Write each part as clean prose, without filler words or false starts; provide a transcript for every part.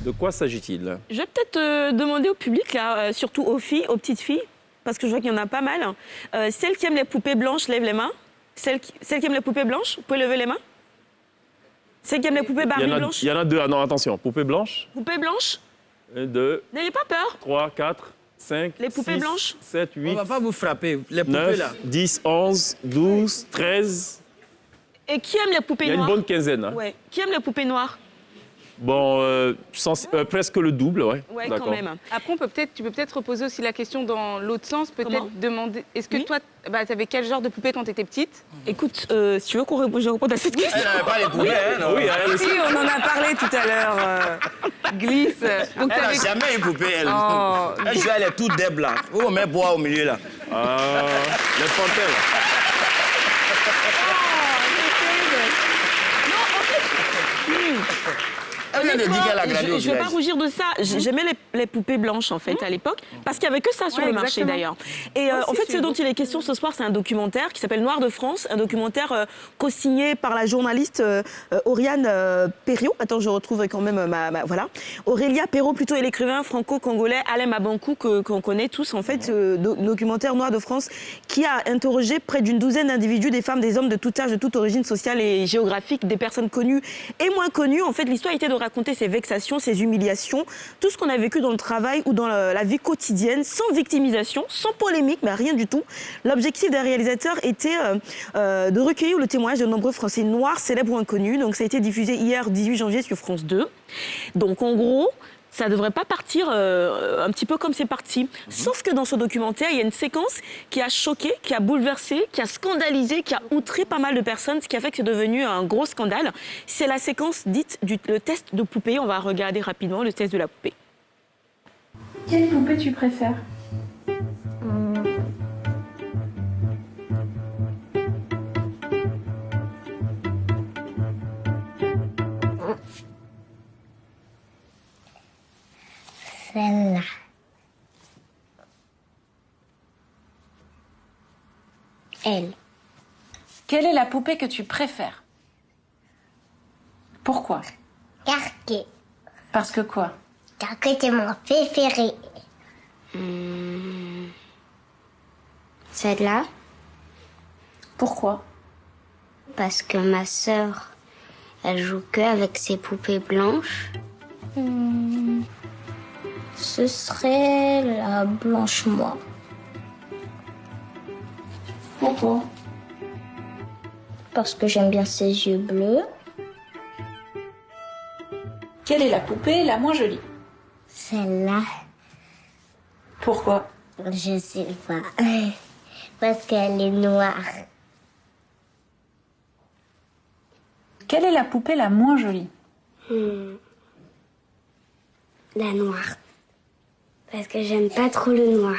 De quoi s'agit-il? Je vais peut-être demander au public, là, surtout aux filles, aux petites filles, parce que je vois qu'il y en a pas mal. Celles qui aiment les poupées blanches, lèvent les mains. Celles qui aiment les poupées blanches, vous pouvez lever les mains. Celles qui aiment les poupées Barbie blanches. Il y en a deux. Ah non, attention. Poupée blanche. Poupées blanches. 1, 2, N'ayez pas peur. 3, 4, 5, Les poupées 6, blanches. 7, 8, On va pas vous frapper, les poupées 9, là. 10, 11, 12, 13. Et qui aime les poupées Il y a une noires? bonne quinzaine. Hein. Ouais. Qui aime les poupées noires? Bon, presque le double, ouais. Ouais, D'accord. quand même. Après, tu peux peut-être reposer aussi la question dans l'autre sens. Comment? Peut-être demander, est-ce que Oui. toi, t'avais quel genre de poupée quand t'étais petite? Écoute, si tu veux je réponde à cette question. Elle n'avait pas les poupées, hein, non? Oui, elle aussi. Si, on en a parlé tout à l'heure. Glisse. Donc, Elle n'a t'avais- jamais eu poupée, elle. Oh. Elle joue, elle est toute dès blanc. On met bois au milieu là. Ah, les panthères. Elle vient de dire qu'elle a grandi au Je ne vais pas village. rougir de ça. J'aimais les poupées blanches, en fait, à l'époque, parce qu'il n'y avait que ça sur Ouais, le marché, exactement. d'ailleurs. Et Moi en aussi, fait, j'ai ce eu dont beaucoup. il est question ce soir, c'est un documentaire qui s'appelle Noir de France, un documentaire co-signé par la journaliste Oriane Perriot. Attends, je retrouve quand même voilà. Aurélia Perriot, plutôt, et l'écrivain franco-congolais Alain Mabankou, qu'on connaît tous, en fait, documentaire Noir de France, qui a interrogé près d'une douzaine d'individus, des femmes, des hommes de tout âge, de toute origine sociale et géographique, des personnes connues et moins connues. En fait, l'histoire était de raconter ces vexations, ces humiliations, tout ce qu'on a vécu dans le travail ou dans la vie quotidienne, sans victimisation, sans polémique, mais rien du tout. L'objectif des réalisateurs était de recueillir le témoignage de nombreux Français noirs, célèbres ou inconnus. Donc ça a été diffusé hier, 18 janvier, sur France 2. Donc en gros, ça ne devrait pas partir un petit peu comme c'est parti. Sauf que dans ce documentaire, il y a une séquence qui a choqué, qui a bouleversé, qui a scandalisé, qui a outré pas mal de personnes, ce qui a fait que c'est devenu un gros scandale. C'est la séquence dite le test de poupée. On va regarder rapidement le test de la poupée. Quelle poupée tu préfères? Celle-là. Elle. Quelle est la poupée que tu préfères? Pourquoi? Carquet. Parce que quoi? Carquet, c'est mon préféré. Celle-là, Pourquoi? parce que ma sœur, elle joue que avec ses poupées blanches. Ce serait la blanche moi. Pourquoi? Parce que j'aime bien ses yeux bleus. Quelle est la poupée la moins jolie? Celle-là, Pourquoi? je sais pas. Parce qu'elle est noire. Quelle est la poupée la moins jolie? La noire. Parce que j'aime pas trop le noir.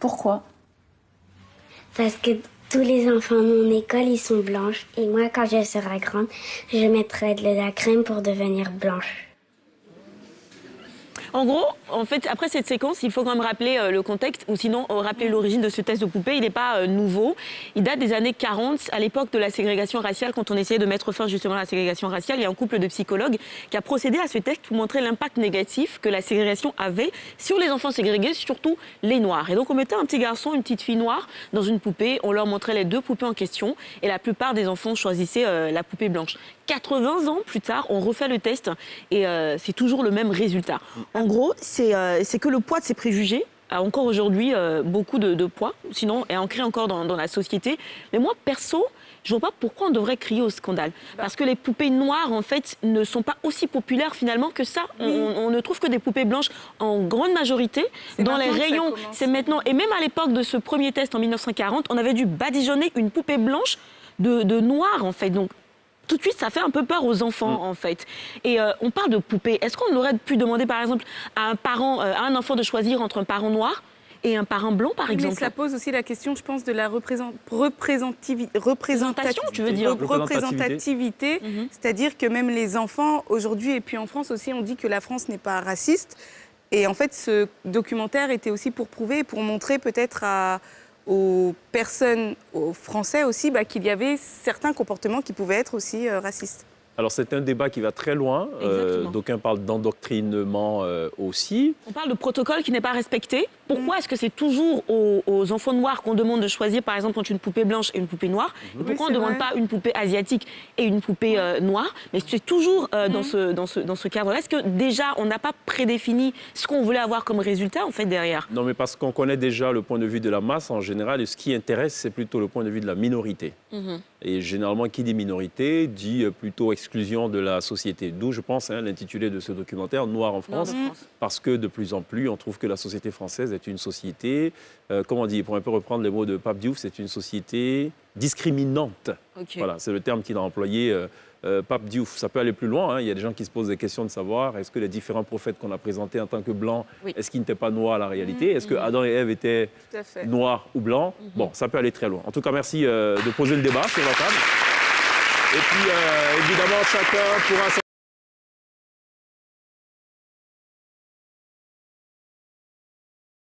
Pourquoi? Parce que tous les enfants de mon école, ils sont blanches. Et moi, quand je serai grande, je mettrai de la crème pour devenir blanche. En gros, en fait, après cette séquence, il faut quand même rappeler le contexte, ou sinon rappeler l'origine de ce test de poupée. Il n'est pas nouveau. Il date des années 40, à l'époque de la ségrégation raciale, quand on essayait de mettre fin justement à la ségrégation raciale. Il y a un couple de psychologues qui a procédé à ce test pour montrer l'impact négatif que la ségrégation avait sur les enfants ségrégés, surtout les noirs. Et donc on mettait un petit garçon, une petite fille noire dans une poupée, on leur montrait les deux poupées en question, et la plupart des enfants choisissaient la poupée blanche. 80 ans plus tard, on refait le test et c'est toujours le même résultat. En gros, c'est que le poids de ces préjugés a encore aujourd'hui beaucoup de poids, sinon est ancré encore dans la société. Mais moi, perso, je ne vois pas pourquoi on devrait crier au scandale. Parce que les poupées noires, en fait, ne sont pas aussi populaires finalement que ça. On ne trouve que des poupées blanches en grande majorité dans les maintenant que ça rayons. commence. C'est maintenant. Et même à l'époque de ce premier test en 1940, on avait dû badigeonner une poupée blanche de noir, en fait. Donc, tout de suite, ça fait un peu peur aux enfants, en fait. Et on parle de poupées. Est-ce qu'on aurait pu demander, par exemple, à un parent, à un enfant de choisir entre un parent noir et un parent blanc, par Mais exemple? ça pose aussi la question, je pense, de la représentativité, tu veux dire? représentativité. C'est-à-dire que même les enfants, aujourd'hui, et puis en France aussi, on dit que la France n'est pas raciste. Et en fait, ce documentaire était aussi pour prouver, pour montrer peut-être aux personnes, aux Français aussi, qu'il y avait certains comportements qui pouvaient être aussi racistes. Alors, c'est un débat qui va très loin. Exactement. D'aucuns parlent d'endoctrinement aussi. On parle de protocole qui n'est pas respecté. Pourquoi est-ce que c'est toujours aux enfants noirs qu'on demande de choisir, par exemple, entre une poupée blanche et une poupée noire? Et pourquoi on ne demande pas une poupée asiatique et une poupée noire? Mais c'est toujours dans ce cadre-là. Est-ce que déjà, on n'a pas prédéfini ce qu'on voulait avoir comme résultat, en fait, derrière? Non, mais parce qu'on connaît déjà le point de vue de la masse en général, et ce qui intéresse, c'est plutôt le point de vue de la minorité. Et généralement, qui dit minorité dit plutôt exclusion de la société. D'où, je pense, l'intitulé de ce documentaire, Noir en France, parce que de plus en plus, on trouve que la société française est une société, comment on dit, pour un peu reprendre les mots de Pape Diouf, c'est une société discriminante. Ok. Voilà, c'est le terme qu'il a employé. Pape Diouf, ça peut aller plus loin. Il y a des gens qui se posent des questions de savoir est-ce que les différents prophètes qu'on a présentés en tant que blancs, est-ce qu'ils n'étaient pas noirs à la réalité? Est-ce que Adam et Ève étaient noirs ou blancs? Bon, ça peut aller très loin. En tout cas, merci de poser le débat sur la table. Et puis, évidemment, chacun pourra...